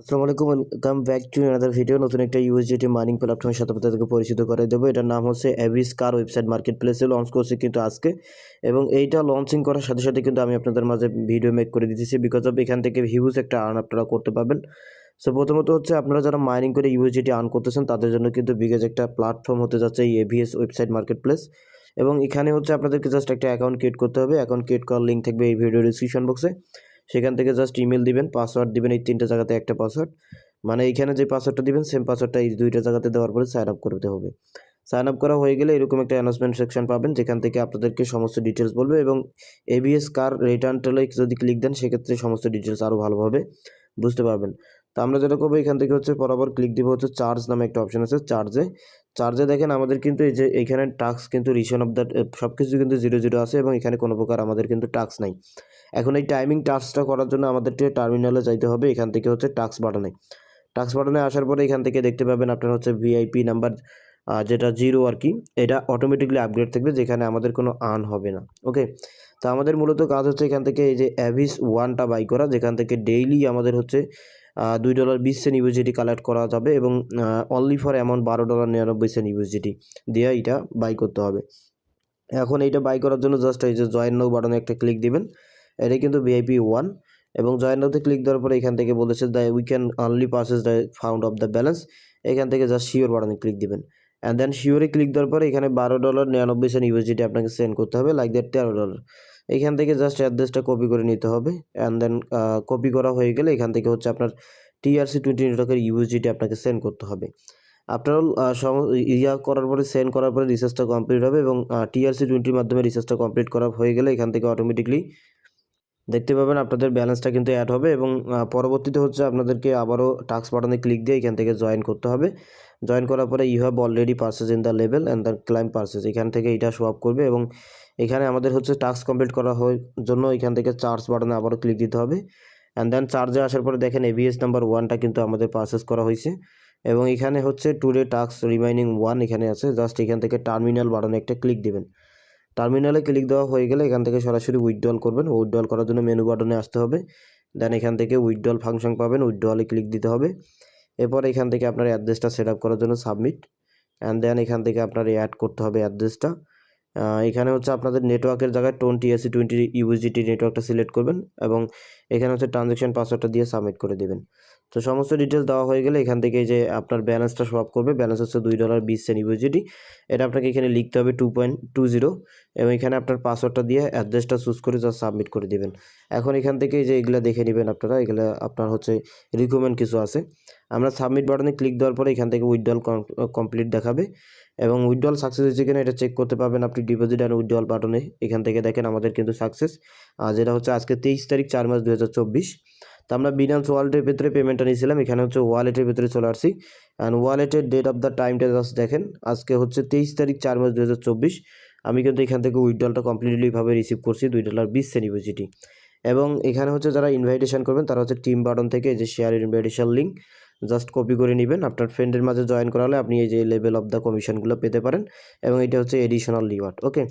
আসসালামু আলাইকুম, welcome back to another video. নতুন একটা ইউএসডিটি মাইনিং প্ল্যাটফর্মের সাথে আপনাদেরকে পরিচিত করে দেবো। এটার নাম হচ্ছে অ্যাভিস কার ওয়েবসাইট মার্কেট প্লেসে লঞ্চ করছে কিন্তু আজকে, এবং এইটা লঞ্চিং করার সাথে সাথে কিন্তু আমি আপনাদের মাঝে ভিডিও মেক করে দিতেছি বিকজ অফ এখান থেকে হিউজ একটা আর্ন আপনারা করতে পারবেন। সো প্রথমত হচ্ছে আপনারা যারা মাইনিং করে ইউএসডিটি আর্ন করতেছেন তাদের জন্য কিন্তু বিগেজ একটা প্ল্যাটফর্ম হতে যাচ্ছে এই এভিএস ওয়েবসাইট মার্কেট প্লেস। এবং এখানে হচ্ছে আপনাদেরকে জাস্ট একটা অ্যাকাউন্ট ক্রিয়েট করতে হবে। অ্যাকাউন্ট ক্রিয়েট করার লিঙ্ক থাকবে এই ভিডিও ডিসক্রিপশন বক্সে। সেখান থেকে জাস্ট ইমেল দিবেন, পাসওয়ার্ড দিবেন, এই তিনটা জায়গাতে একটা পাসওয়ার্ড, মানে এইখানে যে পাসওয়ার্ডটা দিবেন সেম পাসওয়ার্ডটা এই দুইটা জায়গাতে দেওয়ার পরে সাইন আপ করতে হবে। সাইন আপ করা হয়ে গেলে এরকম একটা অ্যানাউন্সমেন্ট সেকশন পাবেন যেখান থেকে আপনাদেরকে সমস্ত ডিটেলস বলবে, এবং এবিএস কার রিটার্ন টেলে যদি ক্লিক দেন সেক্ষেত্রে সমস্ত ডিটেলস আরও ভালোভাবে বুঝতে পারবেন। তো আমরা যেটা করবো এখান থেকে হচ্ছে বরাবর ক্লিক দিব হচ্ছে চার্জ নামে একটা অপশন আছে, চার্জে দেখেন আমাদের কিন্তু এই যে এইখানে টাস্ক কিন্তু রিশন অফ দ্য সব কিছু কিন্তু 0 আছে, এবং এখানে কোনো প্রকার আমাদের কিন্তু টাস্ক নাই। এখন এই টাইমিং টাস্কটা করার জন্য আমাদেরকে টার্মিনালে যাইতে হবে। এখান থেকে হচ্ছে টাস্ক বাটনে আসার পরে এখান থেকে দেখতে পাবেন আপনার হচ্ছে ভিআইপি নাম্বার, যেটা 0 আর কি, এটা অটোমেটিকলি আপগ্রেড থাকবে যেখানে আমাদের কোনো আর্ন হবে না। ওকে, তো আমাদের মূলত কাজ হচ্ছে এখান থেকে এই যে অ্যাভিস ওয়ানটা বাই করা, যেখান থেকে ডেইলি আমাদের হচ্ছে $2.20 ইউএসডিটি কালেক্ট করা যাবে, এবং অনলি ফর অ্যামাউন্ট $12.99 ইউএসডিটি দিয়ে এইটা বাই করতে হবে। এখন এইটা বাই করার জন্য জাস্ট এই যে জয়েন নাও বাটনে একটা ক্লিক দিবেন। এটা কিন্তু ভিআইপি 1, এবং জয়েন নাওতে ক্লিক দেওয়ার পরে এখান থেকে বলেছে the we can only purchase the found of the balance. এখান থেকে জাস্ট শিওর বাটনে ক্লিক দিবেন, অ্যান্ড দেন শিওরে ক্লিক দেওয়ার পরে এখানে $12.99 ইউএসডিটি আপনাকে সেন্ড করতে হবে, লাইক দ্যাট $13। এখান থেকে জাস্ট অ্যাড্রেসটা কপি করে নিতে হবে, অ্যান্ড দেন কপি করা হয়ে গেলে এখান থেকে হচ্ছে আপনার TRC20 নেটওয়ার্কের ইউএসডিটি আপনাকে সেন্ড করতে হবে। আফটার অল করার পরে সেন্ড করার পরে রিসার্চটা কমপ্লিট হবে, এবং TRC20 মাধ্যমে রিসার্চটা কমপ্লিট করা হয়ে গেলে এখান থেকে অটোমেটিকলি দেখতে পাবেন আপনাদের ব্যালেন্সটা কিন্তু অ্যাড হবে, এবং পরবর্তীতে হচ্ছে আপনাদেরকে আবারও টাস্ক বাটনে ক্লিক দিয়ে এখান থেকে জয়েন করতে হবে। জয়েন করার পরে you have already purchase in the level and the claim purchase, এখান থেকে এটা শো আপ করবে, এবং এখানে আমাদের হচ্ছে টাস্ক কমপ্লিট করা জন্য এখান থেকে চার্জ বাটনে আবারও ক্লিক দিতে হবে। অ্যান্ড দেন চার্জে আসার পরে দেখেন এভিএস নাম্বার 1টা কিন্তু আমাদের পারচেজ করা হয়েছে, এবং এখানে হচ্ছে টুডে টাস্ক রিমাইনিং 1 এখানে আছে। জাস্ট এখান থেকে টার্মিনাল বাটনে একটা ক্লিক দিবেন। টার্মিনালে ক্লিক দেওয়া হয়ে গেলে এখান থেকে সরাসরি উইথড্রল করবেন। উইথড্রল করার জন্য মেনু বাটনে আসতে হবে, দেন এখান থেকে উইথড্রল ফাংশন পাবেন, উইথড্রলে ক্লিক দিতে হবে। এরপর এখান থেকে আপনার অ্যাড্রেসটা সেট আপ করার জন্য সাবমিট, অ্যান্ড দেন এখান থেকে আপনার অ্যাড করতে হবে অ্যাড্রেসটা। এখানে হচ্ছে আপনাদের নেটওয়ার্কের জায়গায় TRC20 ইউএসডিটি নেটওয়ার্কটা সিলেক্ট করবেন, এবং এখানে হচ্ছে ট্রানজ্যাকশন পাসওয়ার্ডটা দিয়ে সাবমিট করে দেবেন। তো সমস্ত ডিটেলস দেওয়া হয়ে গেলে এখান থেকে যে আপনার ব্যালেন্সটা শো আপ করবে, ব্যালেন্স হচ্ছে $2.20 ইউএসডিটি। এটা আপনাকে এখানে লিখতে হবে 2.20, এবং এখানে আপনার পাসওয়ার্ডটা দিয়ে অ্যাড্রেসটা চুজ করে জাস্ট সাবমিট করে দিবেন। এখন এখান থেকে যে এগুলো দেখে নেবেন আপনারা, এগুলো আপনার হচ্ছে রিকমেন্ড কিছু আছে। আমরা সাবমিট বাটনে ক্লিক দেওয়ার পরে এখান থেকে উইথড্রল কমপ্লিট দেখাবে, এবং উইথড্রল সাকসেস হয়েছে কিনা এটা চেক করতে পারবেন আপনি ডিপোজিট অ্যান্ড উইথড্রল বাটনে। এখান থেকে দেখেন আমাদের কিন্তু সাকসেস, যেটা হচ্ছে আজকে 23 তারিখ 4 মাস 2024। তো আমরা বিনান্স ওয়ালেটের ভিতরে পেমেন্টটা নিয়েছিলাম, এখানে হচ্ছে ওয়ালেটের ভিতরে চলে আসছি, অ্যান্ড ওয়ালেটের ডেট অফ দ্য টাইমটা জাস্ট দেখেন, আজকে হচ্ছে 23 তারিখ 4 মাস 2024। আমি কিন্তু এখান থেকে উইথড্রলটা কমপ্লিটলিভাবে রিসিভ করছি $2.20 ইউএসডিটি। এবং এখানে হচ্ছে যারা ইনভাইটেশন করবেন তারা হচ্ছে টিম বাটন থেকে এই যে share invitation link just copy করে নেবেন। আপনার ফ্রেন্ডের মাঝে জয়েন করালে আপনি এই যে লেভেল অফ দ্য কমিশনগুলো পেতে পারেন, এবং এটা হচ্ছে এডিশনাল রিওয়ার্ড। ওকে।